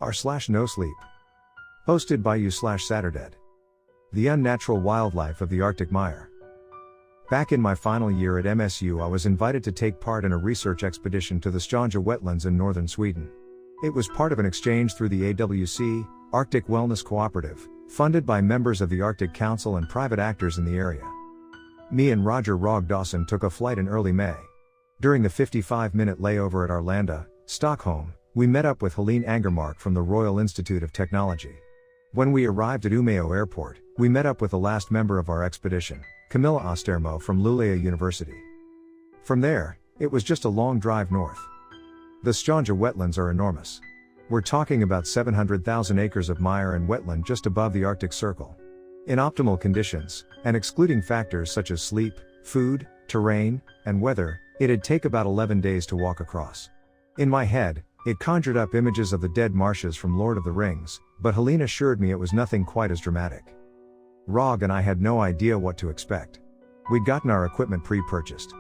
r/nosleep. Hosted by you/Saturdead. The unnatural wildlife of the Arctic mire. Back in my final year at MSU, I was invited to take part in a research expedition to the Stjärnja wetlands in northern Sweden. It was part of an exchange through the AWC, Arctic Wellness Cooperative, funded by members of the Arctic Council and private actors in the area. Me and Roger Rog Dawson took a flight in early May. During the 55-minute layover at Arlanda, Stockholm, we met up with Helene Angermark from the Royal Institute of Technology. When we arrived at Umeå Airport, we met up with the last member of our expedition, Camilla Ostermo from Luleå University. From there, it was just a long drive north. The Stjärnja wetlands are enormous. We're talking about 700,000 acres of mire and wetland just above the Arctic Circle. In optimal conditions, and excluding factors such as sleep, food, terrain, and weather, it'd take about 11 days to walk across. In my head, it conjured up images of the dead marshes from Lord of the Rings, but Helene assured me it was nothing quite as dramatic. Rog and I had no idea what to expect. We'd gotten our equipment pre-purchased.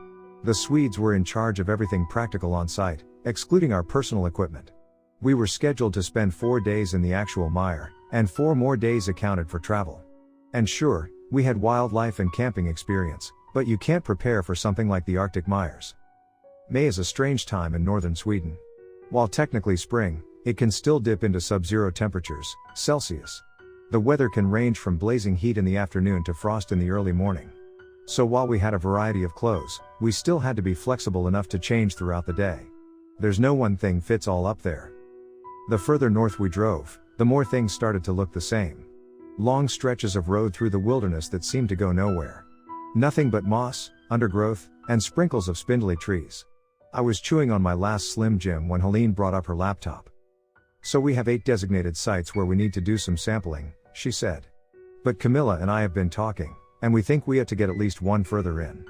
The Swedes were in charge of everything practical on site, excluding our personal equipment. We were scheduled to spend 4 days in the actual mire, and 4 more days accounted for travel. And sure, we had wildlife and camping experience, but you can't prepare for something like the Arctic mires. May is a strange time in northern Sweden. While technically spring, it can still dip into sub-zero temperatures, Celsius. The weather can range from blazing heat in the afternoon to frost in the early morning. So while we had a variety of clothes, we still had to be flexible enough to change throughout the day. There's no one thing fits all up there. The further north we drove, the more things started to look the same. Long stretches of road through the wilderness that seemed to go nowhere. Nothing but moss, undergrowth, and sprinkles of spindly trees. I was chewing on my last Slim Jim when Helene brought up her laptop. So we have 8 designated sites where we need to do some sampling, she said. But Camilla and I have been talking, and we think we ought to get at least one further in.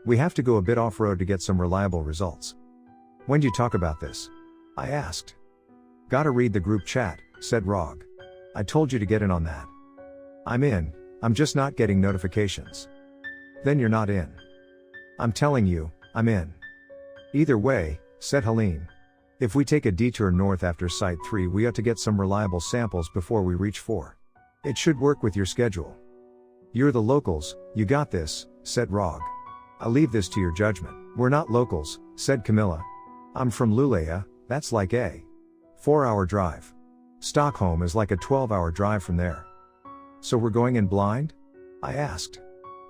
We have to go a bit off-road to get some reliable results. When'd you talk about this? I asked. Gotta read the group chat, said Rog. I told you to get in on that. I'm in, I'm just not getting notifications. Then you're not in. I'm telling you, I'm in. Either way, said Helene. If we take a detour north after Site 3, we ought to get some reliable samples before we reach 4. It should work with your schedule. You're the locals, you got this, said Rog. I leave this to your judgment. We're not locals, said Camilla. I'm from Luleå, that's like a 4-hour drive. Stockholm is like a 12-hour drive from there. So we're going in blind? I asked.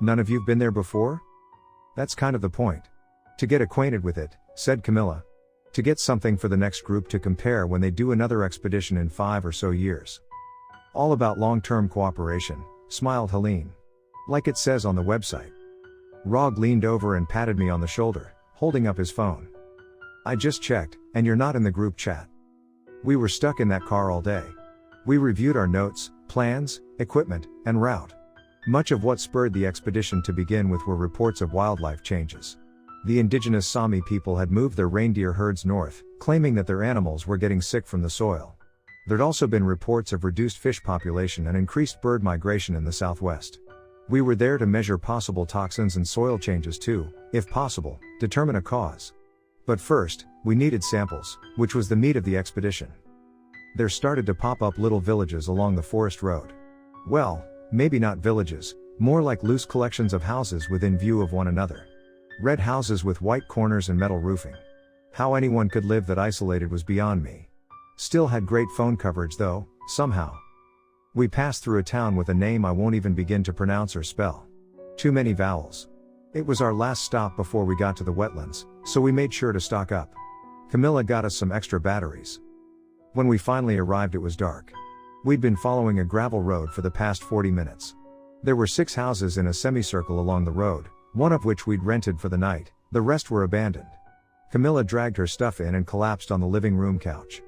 None of you've been there before? That's kind of the point. To get acquainted with it, said Camilla. To get something for the next group to compare when they do another expedition in 5 or so years. All about long-term cooperation, smiled Helene. Like it says on the website. Rog leaned over and patted me on the shoulder, holding up his phone. I just checked, and you're not in the group chat. We were stuck in that car all day. We reviewed our notes, plans, equipment, and route. Much of what spurred the expedition to begin with were reports of wildlife changes. The indigenous Sami people had moved their reindeer herds north, claiming that their animals were getting sick from the soil. There'd also been reports of reduced fish population and increased bird migration in the southwest. We were there to measure possible toxins and soil changes to, if possible, determine a cause. But first, we needed samples, which was the meat of the expedition. There started to pop up little villages along the forest road. Well, maybe not villages, more like loose collections of houses within view of one another. Red houses with white corners and metal roofing. How anyone could live that isolated was beyond me. Still had great phone coverage though, somehow. We passed through a town with a name I won't even begin to pronounce or spell. Too many vowels. It was our last stop before we got to the wetlands, so we made sure to stock up. Camilla got us some extra batteries. When we finally arrived, it was dark. We'd been following a gravel road for the past 40 minutes. There were 6 houses in a semicircle along the road, one of which we'd rented for the night, the rest were abandoned. Camilla dragged her stuff in and collapsed on the living room couch.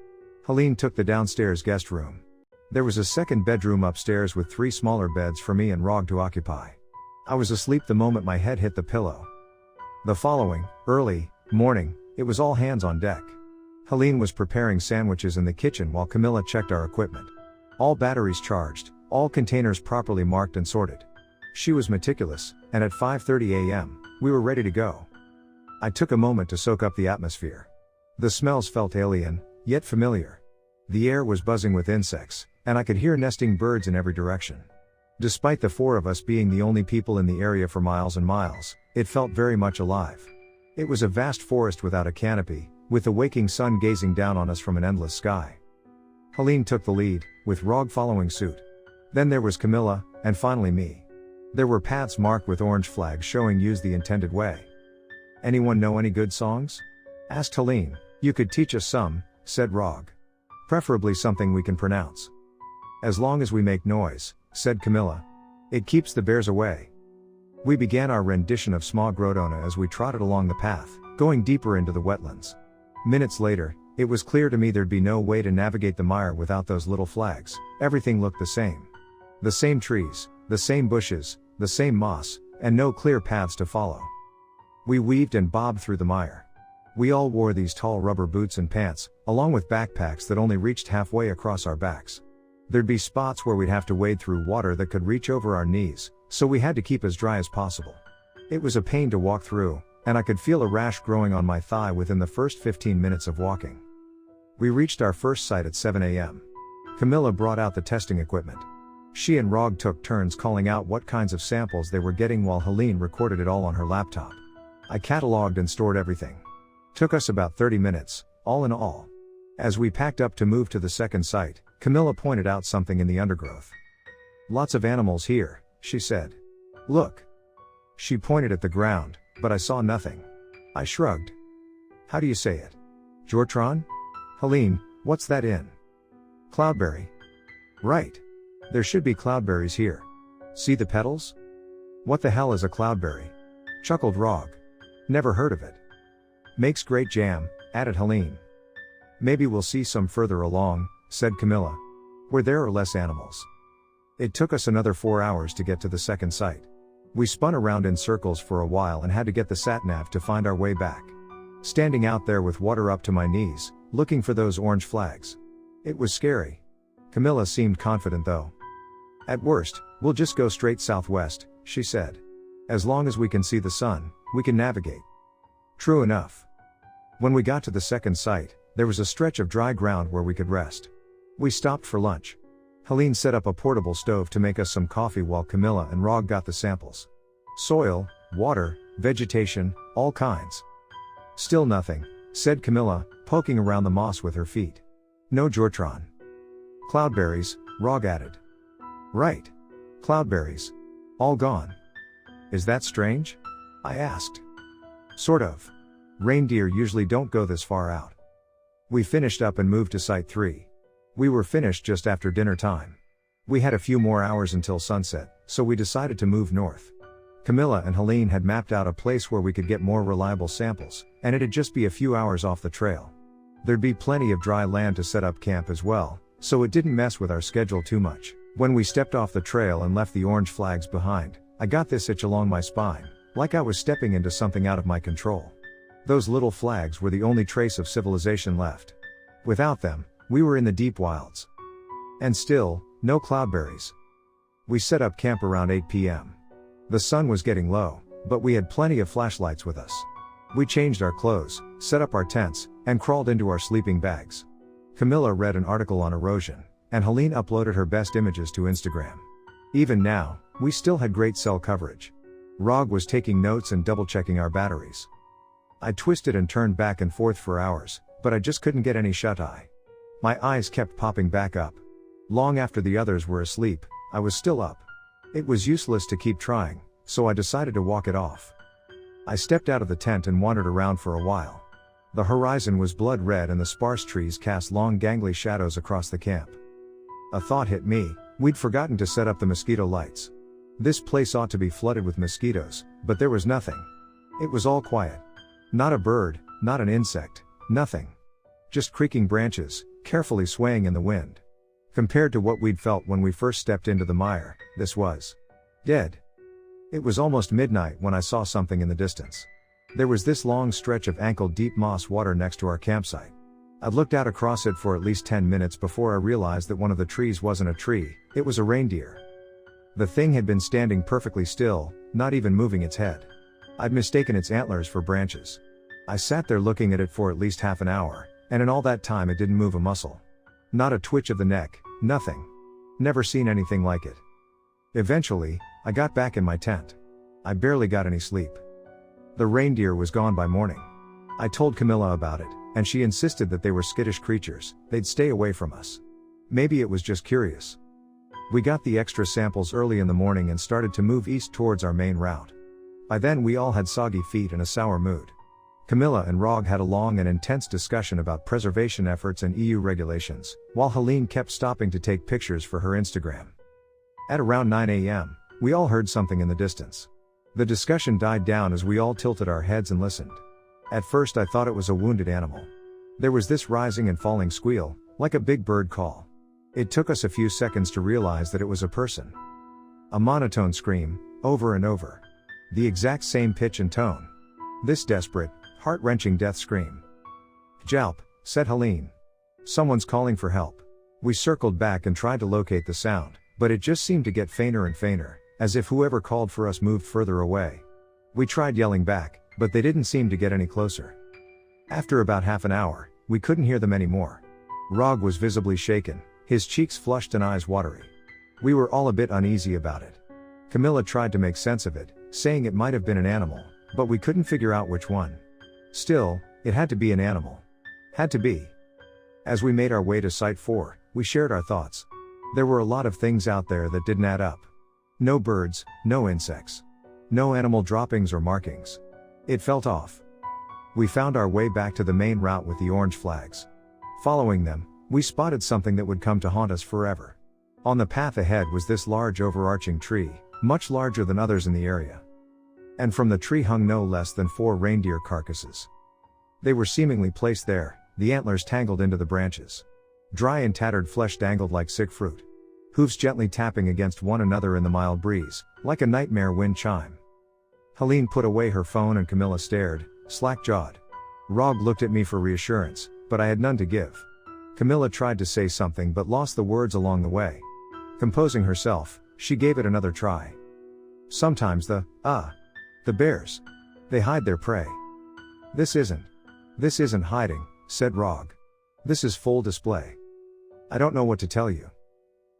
Helene took the downstairs guest room. There was a second bedroom upstairs with 3 smaller beds for me and Rog to occupy. I was asleep the moment my head hit the pillow. The following, early, morning, it was all hands on deck. Helene was preparing sandwiches in the kitchen while Camilla checked our equipment. All batteries charged, all containers properly marked and sorted. She was meticulous, and at 5:30 a.m., we were ready to go. I took a moment to soak up the atmosphere. The smells felt alien, yet familiar. The air was buzzing with insects, and I could hear nesting birds in every direction. Despite the four of us being the only people in the area for miles and miles, it felt very much alive. It was a vast forest without a canopy, with the waking sun gazing down on us from an endless sky. Helene took the lead, with Rog following suit. Then there was Camilla, and finally me. There were paths marked with orange flags showing use the intended way. "Anyone know any good songs?" asked Helene. "You could teach us some," said Rog. "Preferably something we can pronounce." "As long as we make noise," said Camilla. "It keeps the bears away." We began our rendition of Smog Rodona as we trotted along the path, going deeper into the wetlands. Minutes later, it was clear to me there'd be no way to navigate the mire without those little flags. Everything looked the same. The same trees, the same bushes, the same moss, and no clear paths to follow. We weaved and bobbed through the mire. We all wore these tall rubber boots and pants, along with backpacks that only reached halfway across our backs. There'd be spots where we'd have to wade through water that could reach over our knees, so we had to keep as dry as possible. It was a pain to walk through, and I could feel a rash growing on my thigh within the first 15 minutes of walking. We reached our first site at 7 a.m. Camilla brought out the testing equipment. She and Rog took turns calling out what kinds of samples they were getting while Helene recorded it all on her laptop. I cataloged and stored everything. Took us about 30 minutes, all in all. As we packed up to move to the second site, Camilla pointed out something in the undergrowth. "Lots of animals here," she said. "Look." She pointed at the ground, but I saw nothing. I shrugged. "How do you say it? Jortron?" "Helene, what's that in?" "Cloudberry." "Right. There should be cloudberries here. See the petals?" "What the hell is a cloudberry?" chuckled Rog. "Never heard of it." "Makes great jam," added Helene. "Maybe we'll see some further along," said Camilla. "Where there are less animals." It took us another 4 hours to get to the second site. We spun around in circles for a while and had to get the sat-nav to find our way back. Standing out there with water up to my knees, looking for those orange flags. It was scary. Camilla seemed confident though. "At worst, we'll just go straight southwest," she said. "As long as we can see the sun, we can navigate." True enough. When we got to the second site, there was a stretch of dry ground where we could rest. We stopped for lunch. Helene set up a portable stove to make us some coffee while Camilla and Rog got the samples. Soil, water, vegetation, all kinds. "Still nothing," said Camilla, poking around the moss with her feet. "No Jortron." "Cloudberries," Rog added. "Right. Cloudberries. All gone." "Is that strange?" I asked. "Sort of. Reindeer usually don't go this far out." We finished up and moved to Site 3. We were finished just after dinner time. We had a few more hours until sunset, so we decided to move north. Camilla and Helene had mapped out a place where we could get more reliable samples, and it'd just be a few hours off the trail. There'd be plenty of dry land to set up camp as well, so it didn't mess with our schedule too much. When we stepped off the trail and left the orange flags behind, I got this itch along my spine, like I was stepping into something out of my control. Those little flags were the only trace of civilization left. Without them, we were in the deep wilds. And still, no cloudberries. We set up camp around 8 p.m. The sun was getting low, but we had plenty of flashlights with us. We changed our clothes, set up our tents, and crawled into our sleeping bags. Camilla read an article on erosion, and Helene uploaded her best images to Instagram. Even now, we still had great cell coverage. Rog was taking notes and double-checking our batteries. I twisted and turned back and forth for hours, but I just couldn't get any shut-eye. My eyes kept popping back up. Long after the others were asleep, I was still up. It was useless to keep trying, so I decided to walk it off. I stepped out of the tent and wandered around for a while. The horizon was blood red and the sparse trees cast long gangly shadows across the camp. A thought hit me: we'd forgotten to set up the mosquito lights. This place ought to be flooded with mosquitoes, but there was nothing. It was all quiet. Not a bird, not an insect, nothing. Just creaking branches, carefully swaying in the wind. Compared to what we'd felt when we first stepped into the mire, this was dead. It was almost midnight when I saw something in the distance. There was this long stretch of ankle-deep moss water next to our campsite. I'd looked out across it for at least 10 minutes before I realized that one of the trees wasn't a tree, it was a reindeer. The thing had been standing perfectly still, not even moving its head. I'd mistaken its antlers for branches. I sat there looking at it for at least half an hour, and in all that time it didn't move a muscle. Not a twitch of the neck, nothing. Never seen anything like it. Eventually, I got back in my tent. I barely got any sleep. The reindeer was gone by morning. I told Camilla about it, and she insisted that they were skittish creatures, they'd stay away from us. Maybe it was just curious. We got the extra samples early in the morning and started to move east towards our main route. By then we all had soggy feet and a sour mood. Camilla and Rog had a long and intense discussion about preservation efforts and EU regulations, while Helene kept stopping to take pictures for her Instagram. At around 9 a.m., we all heard something in the distance. The discussion died down as we all tilted our heads and listened. At first I thought it was a wounded animal. There was this rising and falling squeal, like a big bird call. It took us a few seconds to realize that it was a person. A monotone scream, over and over. The exact same pitch and tone. This desperate, heart-wrenching death scream. "Jalp," said Helene. "Someone's calling for help." We circled back and tried to locate the sound, but it just seemed to get fainter and fainter, as if whoever called for us moved further away. We tried yelling back, but they didn't seem to get any closer. After about half an hour, we couldn't hear them anymore. Rog was visibly shaken, his cheeks flushed and eyes watery. We were all a bit uneasy about it. Camilla tried to make sense of it, saying it might have been an animal, but we couldn't figure out which one. Still, it had to be an animal. Had to be. As we made our way to Site 4, we shared our thoughts. There were a lot of things out there that didn't add up. No birds, no insects. No animal droppings or markings. It felt off. We found our way back to the main route with the orange flags. Following them, we spotted something that would come to haunt us forever. On the path ahead was this large overarching tree, much larger than others in the area. And from the tree hung no less than 4 reindeer carcasses. They were seemingly placed there, the antlers tangled into the branches. Dry and tattered flesh dangled like sick fruit. Hooves gently tapping against one another in the mild breeze, like a nightmare wind chime. Helene put away her phone and Camilla stared, slack-jawed. Rog looked at me for reassurance, but I had none to give. Camilla tried to say something but lost the words along the way. Composing herself, she gave it another try. "Sometimes the bears. They hide their prey." This isn't hiding," said Rog. "This is full display. I don't know what to tell you."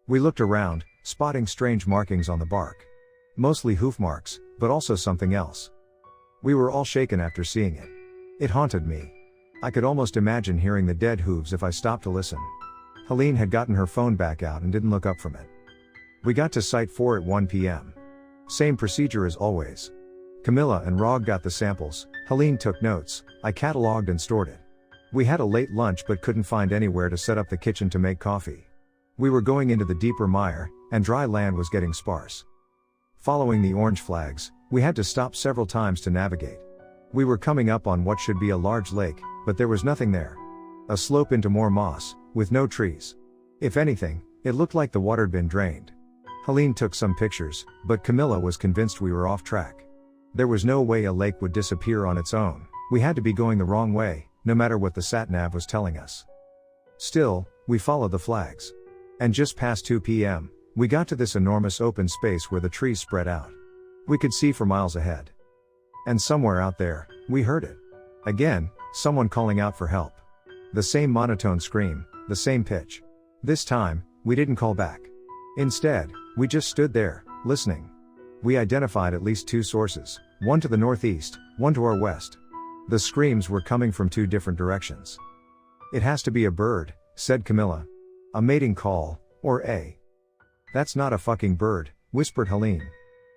We looked around, spotting strange markings on the bark. Mostly hoof marks, but also something else. We were all shaken after seeing it. It haunted me. I could almost imagine hearing the dead hooves if I stopped to listen. Helene had gotten her phone back out and didn't look up from it. We got to Site 4 at 1 p.m. Same procedure as always. Camilla and Rog got the samples, Helene took notes, I cataloged and stored it. We had a late lunch but couldn't find anywhere to set up the kitchen to make coffee. We were going into the deeper mire, and dry land was getting sparse. Following the orange flags, we had to stop several times to navigate. We were coming up on what should be a large lake, but there was nothing there. A slope into more moss, with no trees. If anything, it looked like the water had been drained. Helene took some pictures, but Camilla was convinced we were off track. There was no way a lake would disappear on its own, we had to be going the wrong way, no matter what the sat-nav was telling us. Still, we followed the flags. And just past 2 p.m., we got to this enormous open space where the trees spread out. We could see for miles ahead. And somewhere out there, we heard it. Again, someone calling out for help. The same monotone scream, the same pitch. This time, we didn't call back. Instead, we just stood there, listening. We identified at least 2 sources, one to the northeast, one to our west. The screams were coming from 2 different directions. "It has to be a bird," said Camilla. "A mating call, or a..." "That's not a fucking bird," whispered Helene.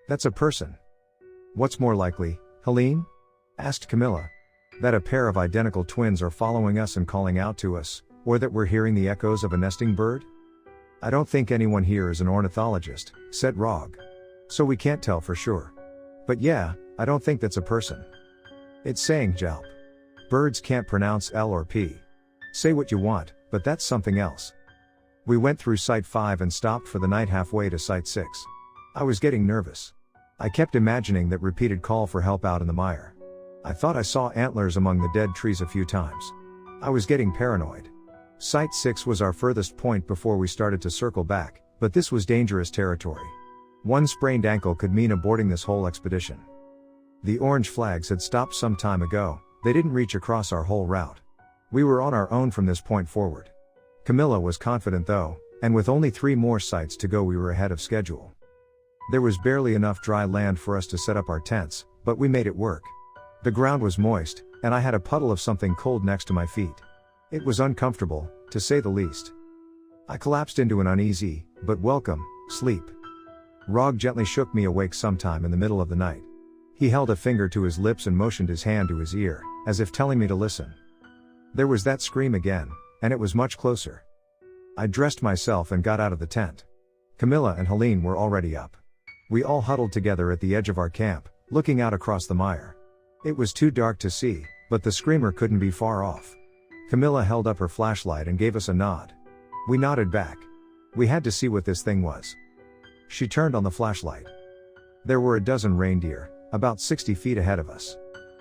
"That's a person." "What's more likely, Helene?" asked Camilla. "That a pair of identical twins are following us and calling out to us, or that we're hearing the echoes of a nesting bird?" "I don't think anyone here is an ornithologist," said Rog. "So we can't tell for sure. But yeah, I don't think that's a person. It's saying jalp. Birds can't pronounce L or P. Say what you want, but that's something else." We went through Site 5 and stopped for the night halfway to Site 6. I was getting nervous. I kept imagining that repeated call for help out in the mire. I thought I saw antlers among the dead trees a few times. I was getting paranoid. Site 6 was our furthest point before we started to circle back, but this was dangerous territory. One sprained ankle could mean aborting this whole expedition. The orange flags had stopped some time ago, they didn't reach across our whole route. We were on our own from this point forward. Camilla was confident though, and with only 3 more sites to go we were ahead of schedule. There was barely enough dry land for us to set up our tents, but we made it work. The ground was moist, and I had a puddle of something cold next to my feet. It was uncomfortable, to say the least. I collapsed into an uneasy, but welcome, sleep. Rog gently shook me awake sometime in the middle of the night. He held a finger to his lips and motioned his hand to his ear, as if telling me to listen. There was that scream again, and it was much closer. I dressed myself and got out of the tent. Camilla and Helene were already up. We all huddled together at the edge of our camp, looking out across the mire. It was too dark to see, but the screamer couldn't be far off. Camilla held up her flashlight and gave us a nod. We nodded back. We had to see what this thing was. She turned on the flashlight. There were a dozen reindeer, about 60 feet ahead of us.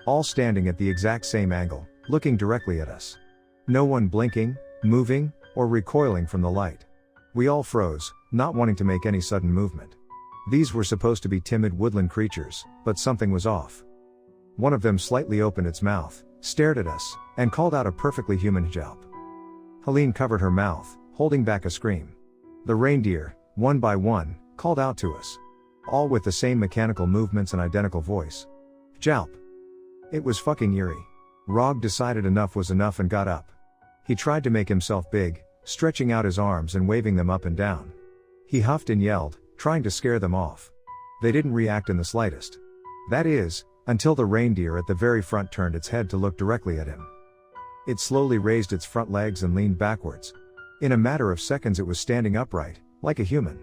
All standing at the exact same angle, looking directly at us. No one blinking, moving, or recoiling from the light. We all froze, not wanting to make any sudden movement. These were supposed to be timid woodland creatures, but something was off. One of them slightly opened its mouth, stared at us, and called out a perfectly human yelp. Helene covered her mouth, holding back a scream. The reindeer, one by one, called out to us. All with the same mechanical movements and identical voice. Jalp. It was fucking eerie. Rog decided enough was enough and got up. He tried to make himself big, stretching out his arms and waving them up and down. He huffed and yelled, trying to scare them off. They didn't react in the slightest. That is, until the reindeer at the very front turned its head to look directly at him. It slowly raised its front legs and leaned backwards. In a matter of seconds it was standing upright, like a human.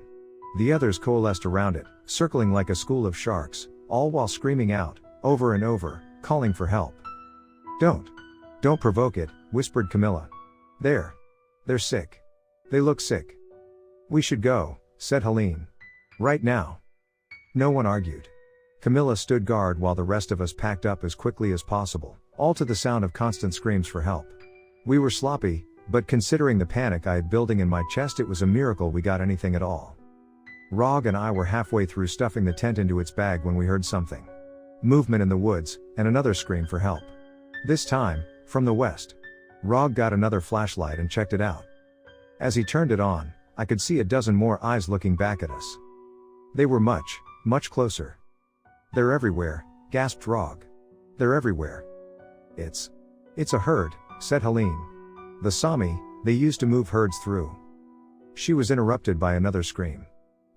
The others coalesced around it, circling like a school of sharks, all while screaming out, over and over, calling for help. Don't provoke it, whispered Camilla. They're sick. They look sick. We should go, said Helene. Right now. No one argued. Camilla stood guard while the rest of us packed up as quickly as possible, all to the sound of constant screams for help. We were sloppy, but considering the panic I had building in my chest, it was a miracle we got anything at all. Rog and I were halfway through stuffing the tent into its bag when we heard something. Movement in the woods, and another scream for help. This time, from the west. Rog got another flashlight and checked it out. As he turned it on, I could see a dozen more eyes looking back at us. They were much closer. They're everywhere, gasped Rog. They're everywhere. It's a herd, said Helene. The Sami, they used to move herds through. She was interrupted by another scream.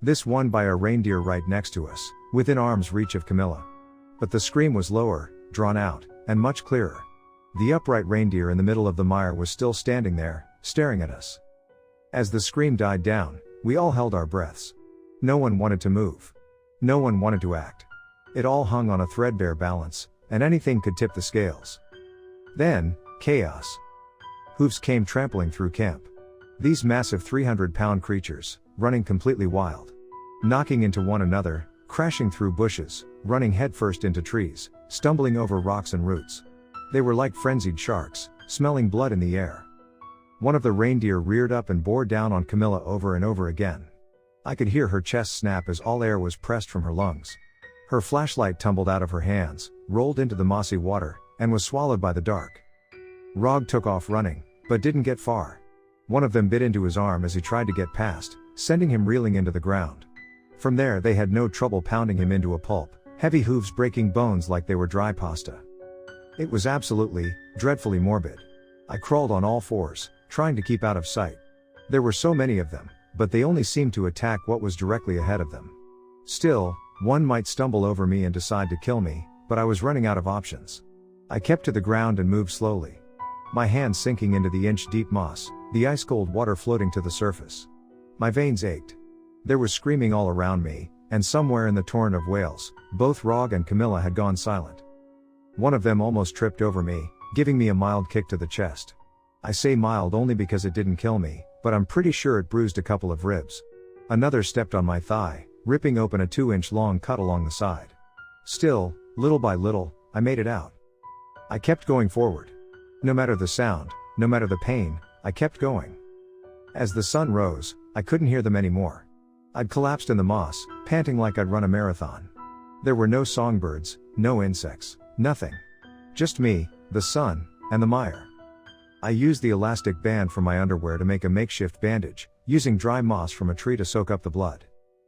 This one by a reindeer right next to us, within arm's reach of Camilla. But the scream was lower, drawn out, and much clearer. The upright reindeer in the middle of the mire was still standing there, staring at us. As the scream died down, we all held our breaths. No one wanted to move. No one wanted to act. It all hung on a threadbare balance, and anything could tip the scales. Then, chaos. Hoofs came trampling through camp. These massive 300-pound creatures, running completely wild. Knocking into one another, crashing through bushes, running headfirst into trees, stumbling over rocks and roots. They were like frenzied sharks, smelling blood in the air. One of the reindeer reared up and bore down on Camilla over and over again. I could hear her chest snap as all air was pressed from her lungs. Her flashlight tumbled out of her hands, rolled into the mossy water, and was swallowed by the dark. Rog took off running, but didn't get far. One of them bit into his arm as he tried to get past, sending him reeling into the ground. From there they had no trouble pounding him into a pulp, heavy hooves breaking bones like they were dry pasta. It was absolutely, dreadfully morbid. I crawled on all fours, trying to keep out of sight. There were so many of them, but they only seemed to attack what was directly ahead of them. Still, one might stumble over me and decide to kill me, but I was running out of options. I kept to the ground and moved slowly. My hands sinking into the inch-deep moss, the ice-cold water floating to the surface. My veins ached. There was screaming all around me, and somewhere in the torrent of wails, both Rog and Camilla had gone silent. One of them almost tripped over me, giving me a mild kick to the chest. I say mild only because it didn't kill me, but I'm pretty sure it bruised a couple of ribs. Another stepped on my thigh, ripping open a 2-inch long cut along the side. Still, little by little, I made it out. I kept going forward. No matter the sound, no matter the pain, I kept going. As the sun rose, I couldn't hear them anymore. I'd collapsed in the moss, panting like I'd run a marathon. There were no songbirds, no insects, nothing. Just me, the sun, and the mire. I used the elastic band from my underwear to make a makeshift bandage, using dry moss from a tree to soak up the blood.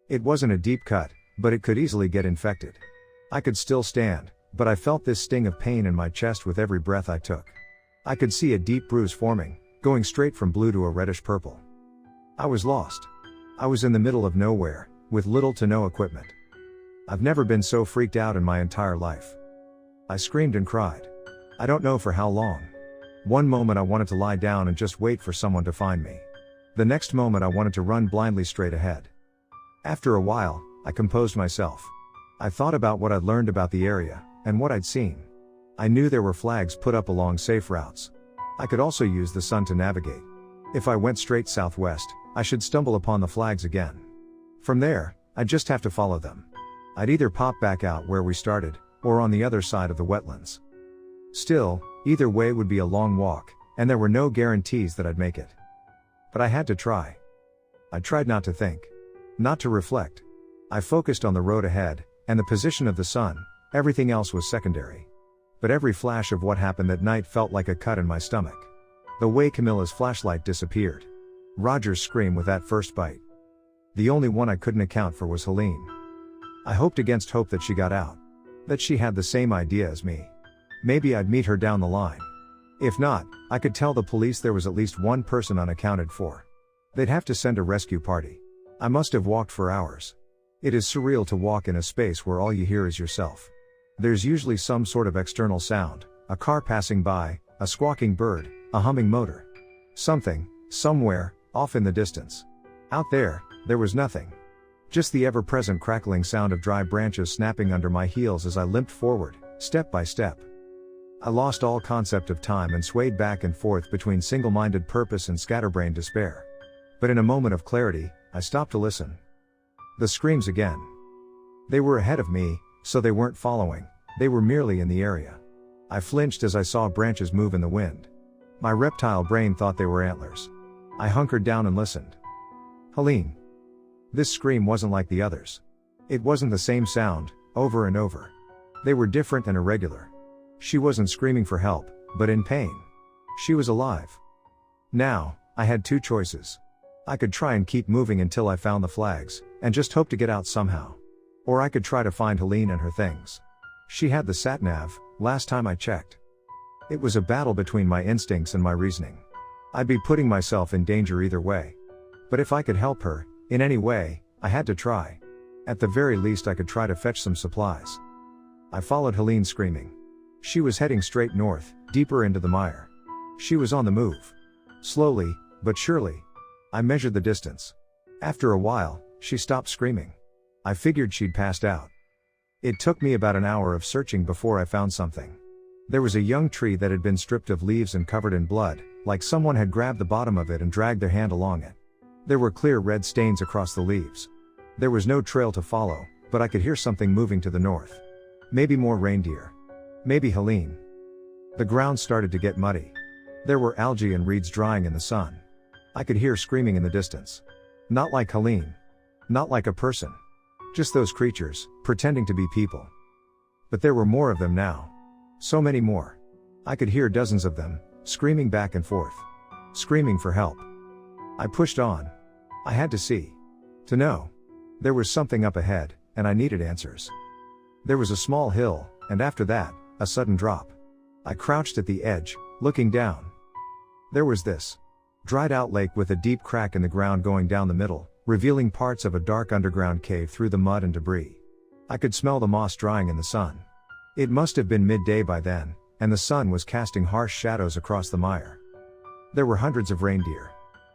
It wasn't a deep cut, but it could easily get infected. I could still stand, but I felt this sting of pain in my chest with every breath I took. I could see a deep bruise forming, going straight from blue to a reddish purple. I was lost. I was in the middle of nowhere, with little to no equipment. I've never been so freaked out in my entire life. I screamed and cried. I don't know for how long. One moment I wanted to lie down and just wait for someone to find me. The next moment I wanted to run blindly straight ahead. After a while, I composed myself. I thought about what I'd learned about the area, and what I'd seen. I knew there were flags put up along safe routes. I could also use the sun to navigate. If I went straight southwest, I should stumble upon the flags again. From there, I'd just have to follow them. I'd either pop back out where we started, or on the other side of the wetlands. Still, either way would be a long walk, and there were no guarantees that I'd make it. But I had to try. I tried not to think. Not to reflect. I focused on the road ahead, and the position of the sun. Everything else was secondary. But every flash of what happened that night felt like a cut in my stomach. The way Camilla's flashlight disappeared. Roger's scream with that first bite. The only one I couldn't account for was Helene. I hoped against hope that she got out. That she had the same idea as me. Maybe I'd meet her down the line. If not, I could tell the police there was at least one person unaccounted for. They'd have to send a rescue party. I must have walked for hours. It is surreal to walk in a space where all you hear is yourself. There's usually some sort of external sound, a car passing by, a squawking bird, a humming motor. Something, somewhere, off in the distance. Out there was nothing. Just the ever-present crackling sound of dry branches snapping under my heels as I limped forward, step by step. I lost all concept of time and swayed back and forth between single-minded purpose and scatterbrained despair. But in a moment of clarity, I stopped to listen. The screams again. They were ahead of me, so they weren't following, they were merely in the area. I flinched as I saw branches move in the wind. My reptile brain thought they were antlers. I hunkered down and listened. Helene. This scream wasn't like the others. It wasn't the same sound, over and over. They were different and irregular. She wasn't screaming for help, but in pain. She was alive. Now, I had two choices. I could try and keep moving until I found the flags, and just hope to get out somehow. Or I could try to find Helene and her things. She had the satnav, last time I checked. It was a battle between my instincts and my reasoning. I'd be putting myself in danger either way. But if I could help her, in any way, I had to try. At the very least I could try to fetch some supplies. I followed Helene screaming. She was heading straight north, deeper into the mire. She was on the move. Slowly, but surely. I measured the distance. After a while, she stopped screaming. I figured she'd passed out. It took me about an hour of searching before I found something. There was a young tree that had been stripped of leaves and covered in blood, like someone had grabbed the bottom of it and dragged their hand along it. There were clear red stains across the leaves. There was no trail to follow, but I could hear something moving to the north. Maybe more reindeer. Maybe Helene. The ground started to get muddy. There were algae and reeds drying in the sun. I could hear screaming in the distance. Not like Helene. Not like a person. Just those creatures, pretending to be people. But there were more of them now. So many more. I could hear dozens of them, screaming back and forth. Screaming for help. I pushed on. I had to see. To know. There was something up ahead, and I needed answers. There was a small hill, and after that, a sudden drop. I crouched at the edge, looking down. There was this dried out lake with a deep crack in the ground going down the middle, revealing parts of a dark underground cave through the mud and debris. I could smell the moss drying in the sun. It must have been midday by then, and the sun was casting harsh shadows across the mire. There were hundreds of reindeer.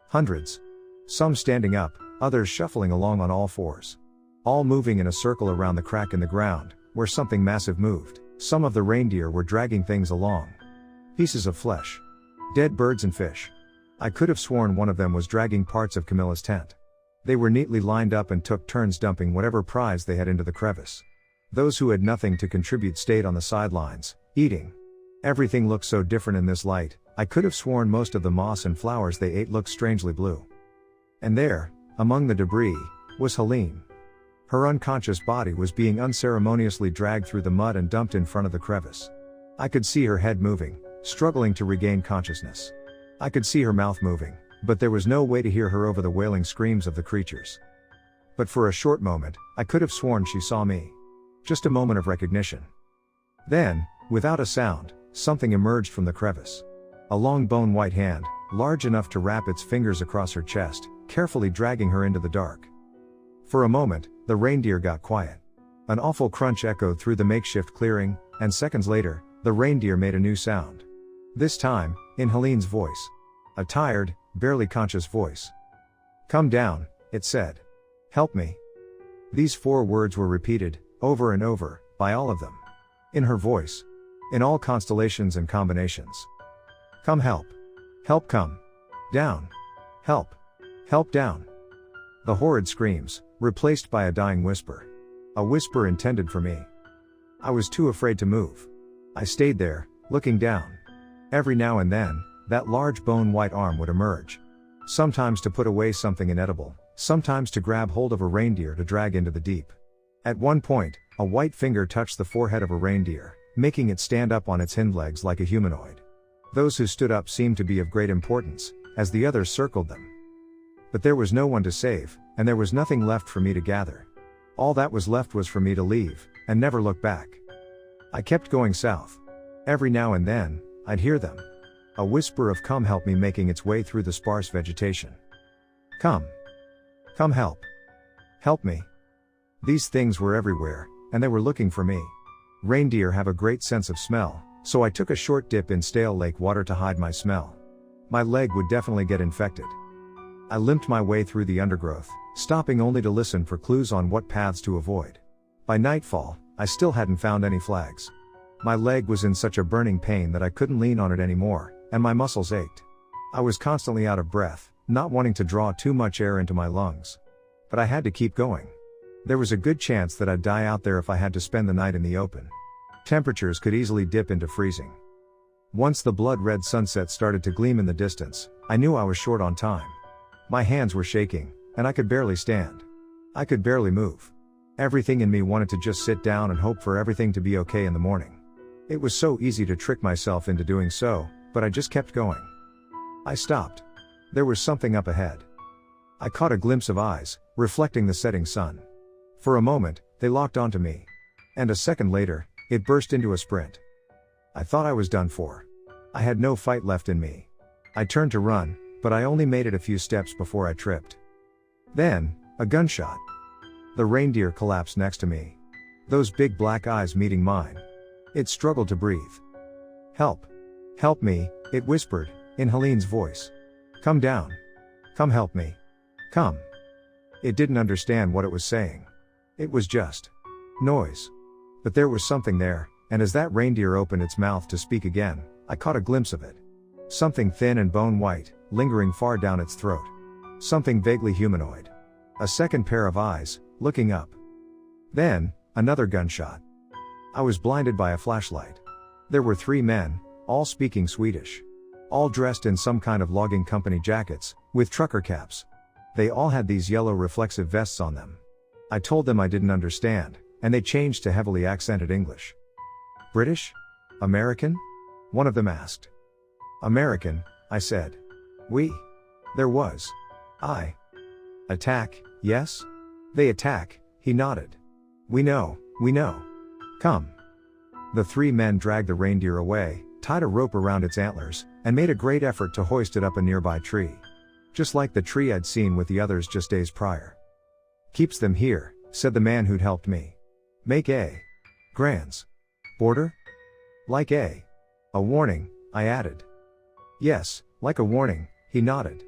Hundreds. Some standing up, others shuffling along on all fours. All moving in a circle around the crack in the ground, where something massive moved. Some of the reindeer were dragging things along. Pieces of flesh. Dead birds and fish. I could have sworn one of them was dragging parts of Camilla's tent. They were neatly lined up and took turns dumping whatever prize they had into the crevice. Those who had nothing to contribute stayed on the sidelines, eating. Everything looked so different in this light, I could have sworn most of the moss and flowers they ate looked strangely blue. And there, among the debris, was Helene. Her unconscious body was being unceremoniously dragged through the mud and dumped in front of the crevice. I could see her head moving, struggling to regain consciousness. I could see her mouth moving, but there was no way to hear her over the wailing screams of the creatures. But for a short moment, I could have sworn she saw me. Just a moment of recognition. Then, without a sound, something emerged from the crevice. A long bone-white hand, large enough to wrap its fingers across her chest, carefully dragging her into the dark. For a moment, the reindeer got quiet. An awful crunch echoed through the makeshift clearing, and seconds later, the reindeer made a new sound. This time, in Helene's voice. A tired, barely conscious voice. "Come down," it said. "Help me." These 4 words were repeated, over and over, by all of them. In her voice. In all constellations and combinations. "Come help. Help come. Down. Help. Help down." The horrid screams, replaced by a dying whisper. A whisper intended for me. I was too afraid to move. I stayed there, looking down. Every now and then, that large bone-white arm would emerge. Sometimes to put away something inedible, sometimes to grab hold of a reindeer to drag into the deep. At one point, a white finger touched the forehead of a reindeer, making it stand up on its hind legs like a humanoid. Those who stood up seemed to be of great importance, as the others circled them. But there was no one to save, and there was nothing left for me to gather. All that was left was for me to leave, and never look back. I kept going south. Every now and then, I'd hear them. A whisper of "come help me" making its way through the sparse vegetation. Come. Come help. Help me. These things were everywhere, and they were looking for me. Reindeer have a great sense of smell, so I took a short dip in stale lake water to hide my smell. My leg would definitely get infected. I limped my way through the undergrowth, stopping only to listen for clues on what paths to avoid. By nightfall, I still hadn't found any flags. My leg was in such a burning pain that I couldn't lean on it anymore, and my muscles ached. I was constantly out of breath, not wanting to draw too much air into my lungs. But I had to keep going. There was a good chance that I'd die out there if I had to spend the night in the open. Temperatures could easily dip into freezing. Once the blood-red sunset started to gleam in the distance, I knew I was short on time. My hands were shaking, and I could barely stand. I could barely move. Everything in me wanted to just sit down and hope for everything to be okay in the morning. It was so easy to trick myself into doing so, but I just kept going. I stopped. There was something up ahead. I caught a glimpse of eyes, reflecting the setting sun. For a moment, they locked onto me. And a second later, it burst into a sprint. I thought I was done for. I had no fight left in me. I turned to run, but I only made it a few steps before I tripped. Then, a gunshot. The reindeer collapsed next to me. Those big black eyes meeting mine. It struggled to breathe. "Help. Help me," it whispered, in Helene's voice. "Come down. Come help me. Come." It didn't understand what it was saying. It was just noise. But there was something there, and as that reindeer opened its mouth to speak again, I caught a glimpse of it. Something thin and bone-white, lingering far down its throat. Something vaguely humanoid. A second pair of eyes, looking up. Then, another gunshot. I was blinded by a flashlight. There were 3 men, all speaking Swedish. All dressed in some kind of logging company jackets, with trucker caps. They all had these yellow reflexive vests on them. I told them I didn't understand, and they changed to heavily accented English. "British? American?" one of them asked. "American," I said. "We." There was. "I." "Attack, yes?" "They attack," he nodded. We know. Come." The 3 men dragged the reindeer away, tied a rope around its antlers, and made a great effort to hoist it up a nearby tree. Just like the tree I'd seen with the others just days prior. "Keeps them here," said the man who'd helped me. "Make a Grands border? Like a warning," I added. "Yes, like a warning," he nodded.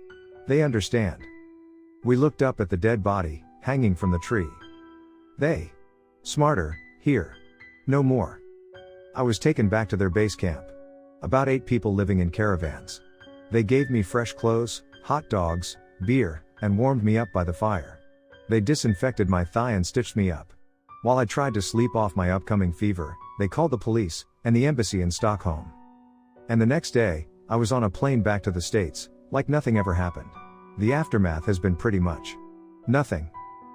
"They understand." We looked up at the dead body, hanging from the tree. They smarter, here. No more. I was taken back to their base camp. About 8 people living in caravans. They gave me fresh clothes, hot dogs, beer, and warmed me up by the fire. They disinfected my thigh and stitched me up. While I tried to sleep off my upcoming fever, they called the police, and the embassy in Stockholm. And the next day, I was on a plane back to the States, like nothing ever happened. The aftermath has been pretty much nothing.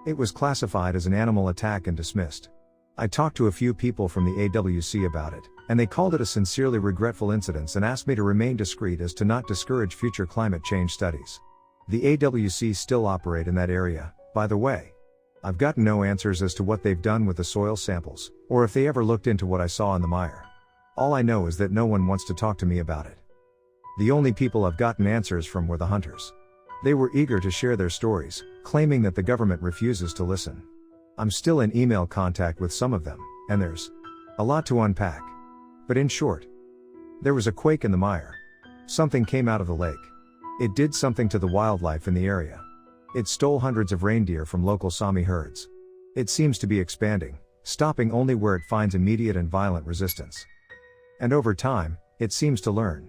It was classified as an animal attack and dismissed. I talked to a few people from the AWC about it, and they called it a sincerely regretful incident and asked me to remain discreet as to not discourage future climate change studies. The AWC still operate in that area, by the way. I've gotten no answers as to what they've done with the soil samples, or if they ever looked into what I saw in the mire. All I know is that no one wants to talk to me about it. The only people I've gotten answers from were the hunters. They were eager to share their stories, claiming that the government refuses to listen. I'm still in email contact with some of them, and there's a lot to unpack. But in short, there was a quake in the mire. Something came out of the lake. It did something to the wildlife in the area. It stole hundreds of reindeer from local Sami herds. It seems to be expanding, stopping only where it finds immediate and violent resistance. And over time, it seems to learn.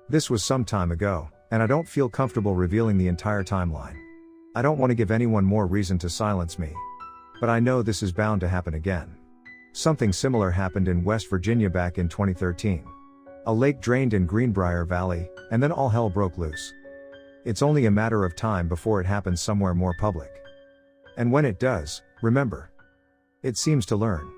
This was some time ago, and I don't feel comfortable revealing the entire timeline. I don't want to give anyone more reason to silence me. But I know this is bound to happen again. Something similar happened in West Virginia back in 2013. A lake drained in Greenbrier Valley, and then all hell broke loose. It's only a matter of time before it happens somewhere more public. And when it does, remember, it seems to learn.